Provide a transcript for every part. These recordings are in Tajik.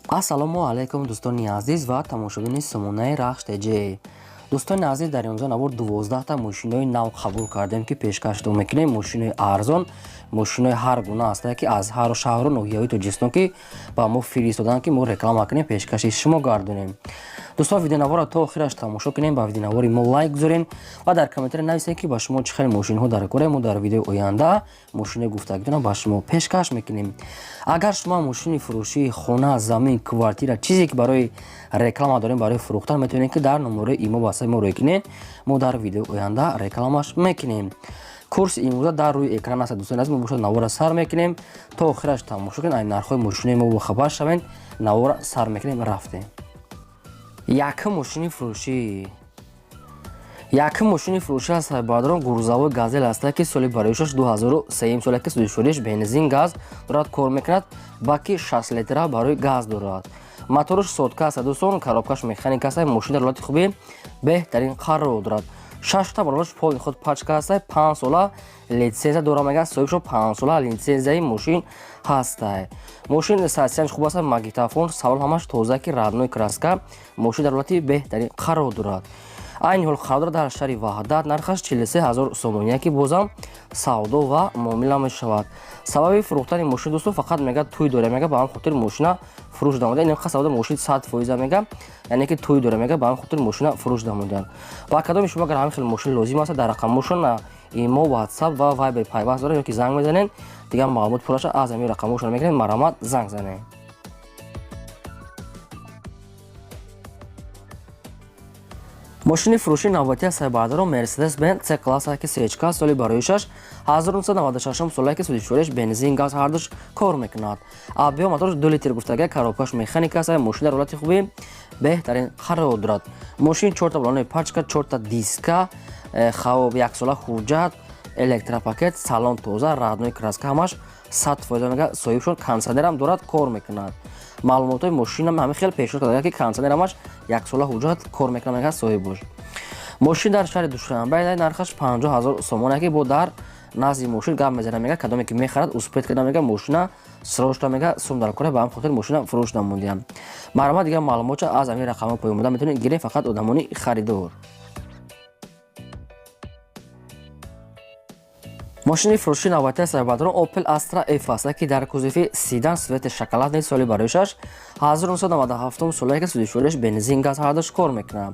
ассалому алайкум дӯстони азиз ва тамошобини сомонаи рахш теҷе. дӯстони азиз, дар имрӯза навор 12та мошинои нав қабул кардем ки пешкашдо мекунем. Мошинои арзон, мошинои ҳар гуна ҳастае ки аз ҳар шаҳру ноҳияҳои Тоҷикистон ки ба мо фиристоданд ки мо реклама кунем, пешкаши шумо гардонем. дӯстон, видеонавора то охираш тамошо кунем, ба видеонавори мо лайк гузорен ва дар комментаре нависем ки ба шумо чӣ хеле мошинҳо дар кора. Мо дар видеои оянда мошинаи гуфтагидона ба шумо пешкаш мекунем. агар шумо мошини фурӯшии хона, замин, квартира, чизе ки барои реклама дорем, барои фурӯхтан, метавонем ки дар номерои имо васаи мо рӯй мо дар видеои оянда рекламаш мекунем. курси имрӯза дар рӯи экран аст. дӯстони азиз, мо бошад навора сар мекунем то охираш тамошо кунем. айн нархҳои мошинаи мо бохабар шавем. навора сар мекунем, рафтем. якум мошини фурӯшӣ. якум мошини фурӯшӣ аз сайбадрон гурзавои газел аст ки соли бароишаш 2003 соле ки судишвориш бензин газ дорад кор мекунад, баки 60 литра барои газ дорад. моторош содка аст дӯстон, коробкаш механик аст. мошина дар ҳолати хубӣ беҳтарин қарор дорад. 6та балонош пои худ пачка аст. 5 сола литсензия дора мега, соҳибшо 5 сола литсензияи мошин ҳастай. мошин сатсиянш хуб аст, магнитофон, салон ҳамаш тоза ки радной краска. мошин дар ҳолати беҳтарин қарор дорад. айни ҳол қарор дорад дар шаҳри ваҳдат. нархаш 43000 сомония ки бозам савдо ва муомила мешавад. сабаби фурӯхтани мошин дӯстон фақат мега тӯй дора мега, ба ҳам хотир мошина фурӯш намуда. ин ха савдо мошин 100% мега, яъне ки тӯй дора мега, ба ҳам хотир мошина фурӯш намудан. ба кадоми шумо агар ҳамин хел мошин лозим аст, дар рақамошон имо, ватсап ва вайбер пайваст дорад, ёки занг мезанед, дигар маълумот пурраша аз ҳамин рақамошон мегиред. марамат занг занед. мошини фурӯшии навбатии сайбардорон Mercedes Benz C класс ки сечка соли бароишаш 1996 соле ки судишвориш бензин газ ҳардуш кор мекунад. объем моторш 2 литр гуфтага, коробкаш механик аст. мошина дар ҳолати хубӣ беҳтарин қарор дорад. мошин 4та балонои пачка, 4та диска, хавоб 1 сола ҳуҷҷат, электропакет, салон тоза, радной краска, ҳамаш 100% мега, соҳибшон кондитсионерам дорад, кор мекунад. маълумотои мошина ҳамин хел пешниҳод кардага ки кондитсионерамаш 1 сола ҳуҷҷат кор мекунад, мега соҳиб бош. мошин дар шаҳри душанбе, нархаш 50000 сомония ки бо дар назди мошин гап мезанам, мега кадоме ки мехарад успед карда, мега мошина срочно мега сум дар кора, ба ҳам хотир мошина фурӯш намудиям. маълумот дигар маълумотша аз ҳамин рақамҳо пои муда метавонед гирем, фақат одамони харидор. мошини фурӯшии навбатии сайбадрон Opel Astra F аст ки дар кузофи сидан свети шоколадни соли бароишаш 1997 соле ки судишвориш бензин газ ҳардуш кор мекунад.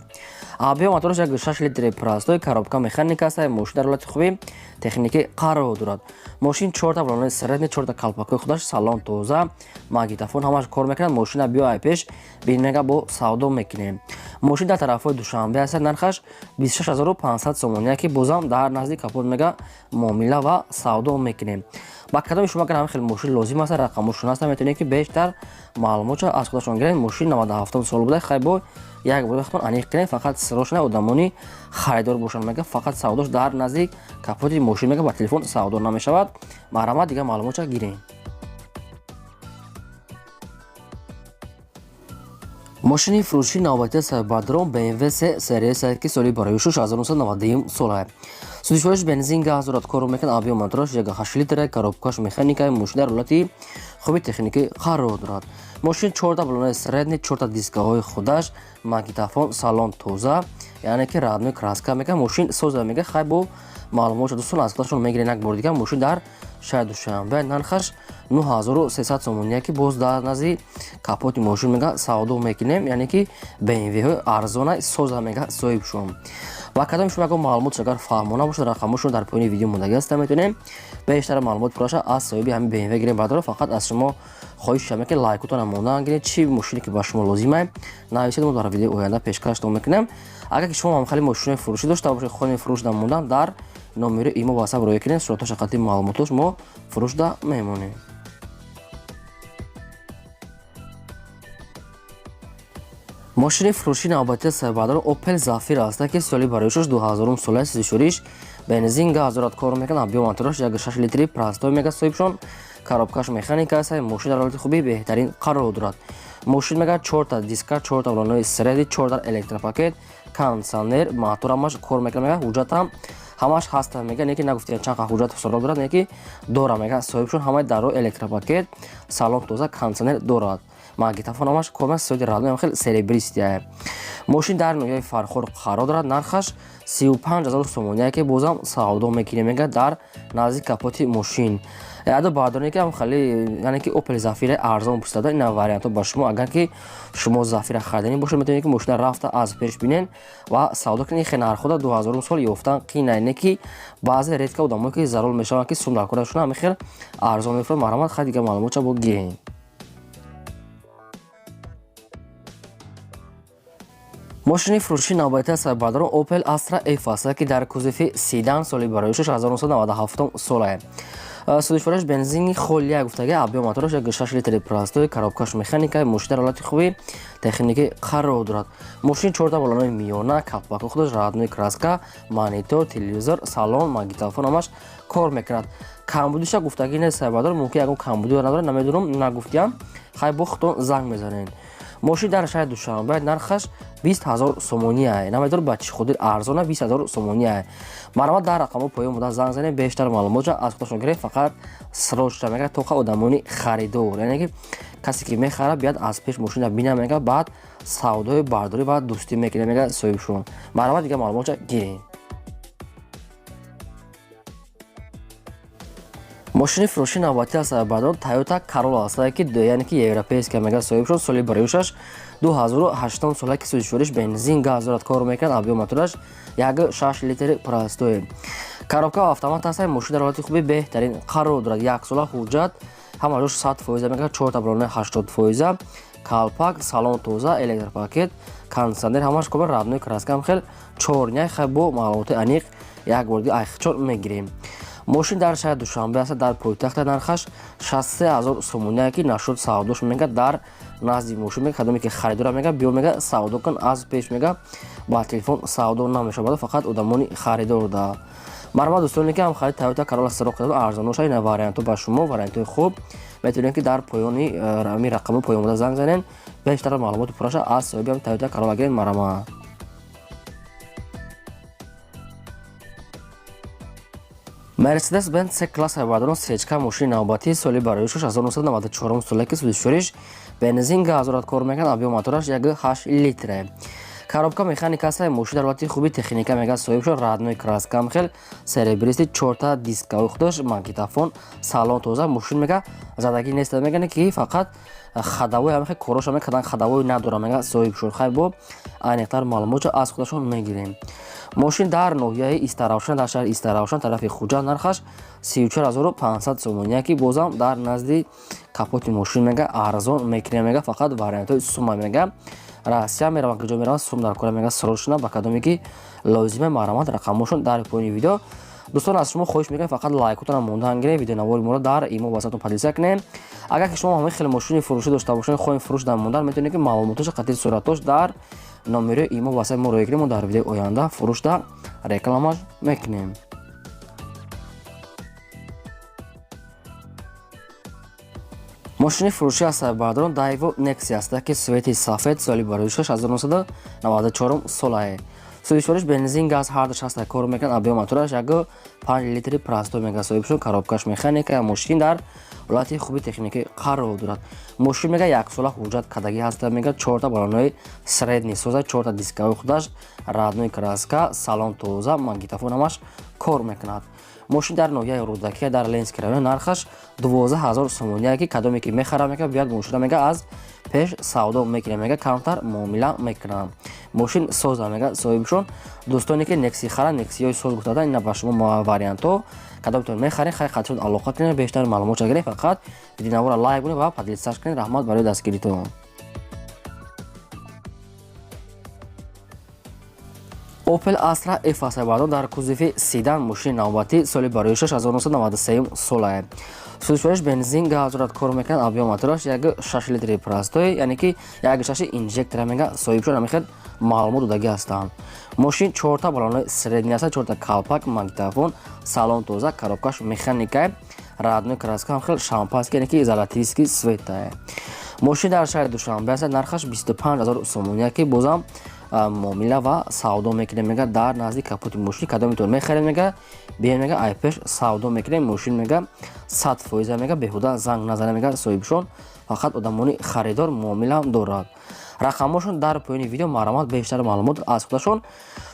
объем моторош 1.6 литри простой, коробка механик аст. мошин дар ҳолати хубӣ техникӣ қарор дорад. мошин 4та балонои средни, 4та калпакои худаш, салон тоза, магнитофон ҳамаш кор мекунад. мошина биёй пеш бин мега бо савдо мекунем. мошин дар тарафҳои душанбе аст. нархаш 26500 сомония ки бозам дар назди капот мега муомила ва савдо мекунем. ба кадоми шумо агар ҳамин хел мошин лозим аст, рақамошон аст, метавонед ки бештар маълумотша аз худашон гиред. мошин 97 сол буда, хай бо як бор вақтон аниқ кунед, фақат срочно одамони харидор бошанд, мега фақат савдош дар назди капоти мошин мега, ба телефон савдо намешавад. маҳрамат дигар маълумотша гирем. мошини фурӯшии навбатии сайбадрон BMW C сериясе ки соли бароишаш 1991 соле. судишвориш бензин газ дорад, кор мекунад. объем моторош 1.8 литр, коробкаш механика, мошин дар ҳолати хуби техникӣ қарор дорад. мошин 4та балонои средни, 4та дискаҳои худаш, магнитофон, салон тоза, яъне ки радной краска мега, мошин соза мега. хай бо маълумотша дӯстон аз худашон мегирен. як бор дигар мошин дар шаҳри душанбе, нархаш 9300 сомония ки боз дар назди капоти мошин мега савдо мекунем, яъне ки BMW-ҳои арзона соза мега, соҳибшон. ва кадоми шумо агар маълумот агар фаҳмона бошад, рақамошон дар поини видео мондаги аст, метавонем бештар маълумот пурраша аз соҳиби ҳамин BMW гирем. бардора фақат аз шумо хоҳиш шавем ки лайкотона мондан гиред, чӣ мошине ки ба шумо лозимае нависед, мо дар видеои оянда пешкаштон мекунем. агар ки шумо ҳамхали мошинаи фурӯшӣ дошта бошед, хоҳед фурӯш намондан, дар номери имо васаб рӯя кунед, суръатош хати маълумотош мо фурӯшда мемонем. мошини фурӯшии навбатии сайбадрон Opel Zafira аст ки соли бароишаш 2000 соле судишвориш бензин газ дорад, кор мекунад. объем моторош 1.6 литри простой мега, соҳибшон коробкаш механик аст. мошин дар ҳолати хубӣ беҳтарин қарор дорад. мошин мега 4та диска, 4та балонои среди, 4та электропакет, кондитсионер, моторамаш кор мекунад, мега ҳуҷҷатам ҳамаш ҳаста мега, не ки нагуфтем чанд ха ҳуҷҷат сорок дорад, не ки дора мега, соҳибшон ҳамаи даро электропакет, салон тоза, кондитсионер дорад. магнитофонамаш кор мекунад, соати радиои хеле серебристияе. мошин дар ноҳияи Фархор қарор дорад. нархаш 35000 сомоние ки бозам савдо мекунем мега дар назди капоти мошин. ядо бардорӣ ки ҳам хеле яъне ки Opel Zafira арзон пурсада. ина вариантҳо ба шумо. агар ки шумо Zafira хариданӣ бошад, метавонед ки мошина рафта аз пеш бинен ва савдо кунед. хе нархҳода 2000 сол ёфтан қина не ки баъзе редка одамое ки зарул мешаванд ки сум дар корашона ҳами хел арзон мефурад. марҳамат, хай дига маълумотша бо гирем. мошини фурӯши навбатии сарбардорон Opel Astra F аст ки дар кузуфи седан соли бароишаш 1997 солае. судишвараш бензини холия гуфтаги абё мотораш 6 литри простой, коробкаш механика, мошин дар ҳолати хуби техникӣ қарор дорад. мошин 4 балонои миёна, капаки худаш, радной краска, монитор, телевизор, салон, магнитофон ҳамаш кор мекунад. камбудиша гуфтаги нест сарбардор. мумкин ягон камбуди надорад, намедонам, нагуфтиам. хай бо худтон занг мезанед. мошин дар шаҳри Душанбе нархаш 20000 сомоние. намедонам ба чӣ хотир арзона 20000 сомоние. марҳамат, дар рақамо поён буда занг занед. бештар маълумотро аз худашон гиред. фақат срочна мега тоқа одамони харидор, яъне ки касе ки мехарад бияд аз пеш мошина бина мега, баъд савдои бардорӣ ва дӯстӣ мекунад мега соҳибшон. марҳамат, дига маълумотро гиред. мошини фурӯши навбатии аз сарбардор Toyota Corolla аст ки яъне ки европейска мега соҳибшон. соли бароишаш 2008 сола ки судишвориш бензин газ дорад, кор мекунад. абё мотораш 6 литри простой. коробка автомат аст. мошин дар ҳолати хуби беҳтарин қарор дорад. 1 сола ҳуҷҷат, ҳамаҷош 100% мега, 4 балони 80%, калпак, салон тоза, электропакет, кондитсионер ҳамаш кор, радной краска ҳам хел 4 хай бо маълумоти аниқ як борди айхчор мегирем. мошин дар шаҳри Душанбе аст. дар пойтахта нархаш 63000 сомоние ки нашуд савдош мега дар назди мошин мега. кадоме ки харидора мега биё мега савдо кун, аз пеш мега ба телефон савдо намешавад, фақат одамони харидор да. марҳамат, дӯстоне ки ҳам харид Toyota Corolla сароқ кардам, арзоношай ина вариантҳо ба шумо, вариантҳои хуб. метавонед ки дар поёни ами рақамо поён буда занг занед. бештар маълумоти пураша аз соҳиби ҳам Toyota Corolla гиред. марҳамат. Mercedes-Benz C-класс сарбардорон сечка мошини навбатии соли бароишаш 1994 сола ки судишвориш бензин газ дорад, кор мекунад. абё мотораш 8 литре. коробка механика аст. мошин дар ҳолати хуби техника мега соҳибшон. радной краска ҳам хел серебристи, 4 дискаи худаш, магнитофон, салон тоза. мошин мега задагӣ неста мегане ки фақат хадавои ҳам хел короша мекунад, хадавои надора мега соҳибшон. хай бо айниқтар маълумотро аз худашон мегирем. мошин дар ноҳияи Истаравшан, дар шаҳри Истаравшан тарафи хуҷанд нархаш 34500 сомоние ки бозам дар назди капоти мошин мега арзон мекунем мега. фақат вариантҳои сума мега Россия мераванд, куҷо мераванд, сум дар кора мега срочна ба кадоме ки лозима. марҳамат, рақамошон дар поёни видео. дӯстон, аз шумо хоҳиш мекунем фақат лайкотонам мондан гирем, видеонавори моро дар имо васатон подписа кунем. агар ки шумо ҳамаи хеле мошини фурӯшӣ дошта бошед, хоҳем фурӯш дар мондан, метавонед ки маълумотош қатъи сураттош дар номери имо васаи моро гирем. дар видеои оянда фурӯш дар рекламаш мекунем. мошини фурӯшӣ аз сарбардорон Daewoo Nexia аст ки свети сафед, соли бароишаш 1994 солае. судишвориш бензин газ ҳардуш аст, кор мекунад. абё мотораш 5 литри простой мега соҳибшон. коробкаш механика. мошин дар ҳолати хуби техникӣ қарор дорад. мошин мега 1 сола ҳуҷҷат кадагӣ ҳаст мега, 4 балонои средни соза, 4 дискаи худаш, радной краска, салон тоза, магнитофон ҳамаш кор мекунад. мошин дар ноҳияи Рудакия дар Ленинский район нархаш 12000 сомоние ки кадоме ки мехарад мега биёд мошина мега аз пеш савдо мекунем мега, камтар муомила мекунам. мошин соза мега соҳибшон. дӯстоне ки Nexia харанд, Nexia-ҳои соз гуфтадан, ина ба шумо вариантҳо кадометон мехаред, хай қатъишон алоқа кунед, бештар маълумотро гиред. фақат видеонавора лайк кунед ва поделитсаш кунед. раҳмат барои дастгиритон. Opel Astra F аст сарбардор дар кузуфи седан мошини навбатӣ соли бароишаш 1993 солае. судишвориш бензин газ дорад, кор мекунад. абё мотораш 6 литри простой, яъне ки 6 инжектора мега соҳибшон. ҳамин хел маълумот додагӣ ҳастанд. мошин 4 балонои средни аст, 4 калпак, магнитофон, салон тоза, коробкаш механика, радной краска ҳам хел шампанский, яъне ки золотистский света. мошин дар шаҳри Душанбе аст. нархаш 25000 сомоние ки бозам муомила ва савдо мекунем мега дар назди капоти мошин. кадометон мехаред мега, биёед мега айпеш савдо мекунем. мошин мега 100% мега беҳуда занг назанем мега соҳибшон. фақат одамони харидор муомила дорад. рақамҳошон дар поёни видео маърамат бештар маълумот аз худашон.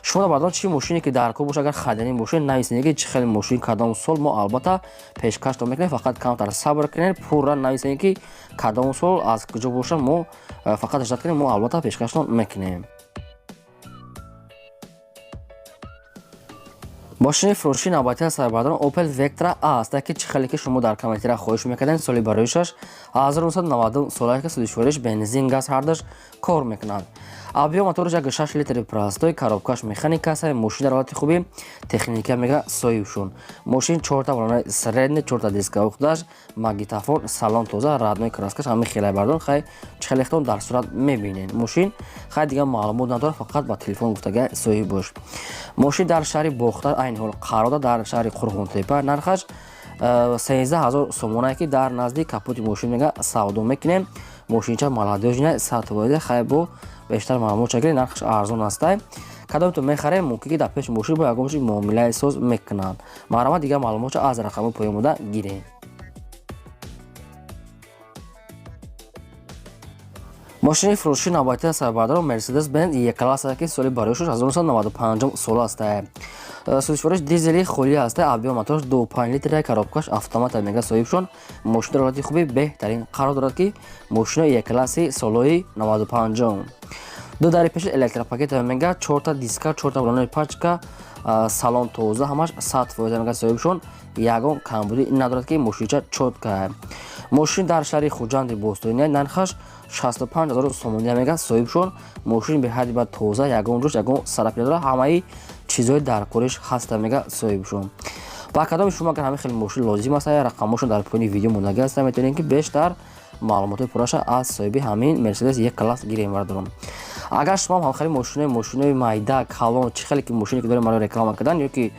шумо бардон чӣ мошине ки дар кор бошад, агар хариданӣ бошед нависед ки чӣ хел мошин кадом сол, мо албатта пешкаштон мекунем. фақат камтар сабр кунед, пурра нависед ки кадом сол аз куҷо бошад, мо фақат ҳажат кунем, мо албатта пешкаштон мекунем. мошини фурӯшии навбатии сарбардорон Opel Vectra аст, ки чӣ хеле ки шумо дар комментира хоҳиш мекардед. соли бароишаш 1990 солае ки судишвориш бензин, газ ҳардаш кор мекунад. объем моториш 1.6 литри простой, коробкаш механика аст. мошин дар ҳолати хуби техника мега соҳибшон. мошин 4 та балонаи средни, 4 та дисковый худаш, магнитофон, салон тоза, радной краскаш ҳами хеле бардон. хай чӣ хеле хтон дар сурат мебинед. мошин хай дигар маълумот надорад, фақат ба телефон гуфтага соҳиб бош. мошин дар шаҳри Бохтар айни ҳол қарор дорад, дар шаҳри Қурғонтепа. нархаш 13000 сомона ки дар назди капоти мошин мега савдо мекунем. мошинча маладёжина сатвоида хай бо бештар маълумот чагиред. нархаш арзон аст. кадомтон мехарем мумкин ки дар пеш мошин бо ягон мошин муомилаи соз мекунанд. маърамат дигар маълумота аз рақами поёмода гиред. мошини фурӯшии навбатии сарбардорон Mercedes-Benz E-Class ки соли бароишаш 1995 сол аст. судишвориш дизели холӣ аст. объем мотораш 2.5 литри, коробкаш автомата мега соҳибшон. мошин дар ҳолати хуби беҳтарин қарор дорад ки мошини E-Class солҳои 95. ду дари пеши электропакет мега, 4 та диска, 4 та балонаи пачка, салон тоза, ҳамаш 100% мега соҳибшон. ягон камбудӣ надорад ки мошинча чотка. мошин дар шаҳри Хуҷанди Бостония нархаш 65000 сомония мега соҳибшон. мошин беҳади ба тоза, ягон ҷӯш, ягон сарапи надорад, ҳамаи чизҳои дар кориш ҳаста мега соҳибшон. ба кадоми шумо агар ҳамин хеле мошин лозим аст, рақамошон дар поёни видео мондагӣ аст, метавонед ки бештар маълумоти пурраша аз соҳиби ҳамин Mercedes E-Class гирем бардорам. агар шумо ҳам хеле мошинои майда, калон, чӣ хеле ки мошине ки дорем барои реклама кардан ёки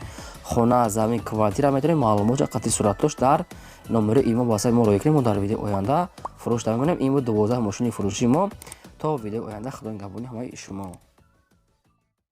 хона, замин, квартира метавонед маълумоти қатъи суратдош дар номери имо ба ҳасаби мо роя кунед. мо дар видео оянда фурӯш намекунем. ин буд 12 мошини фурӯшии мо. то видео оянда худо нигҳбони ҳамаи шумо.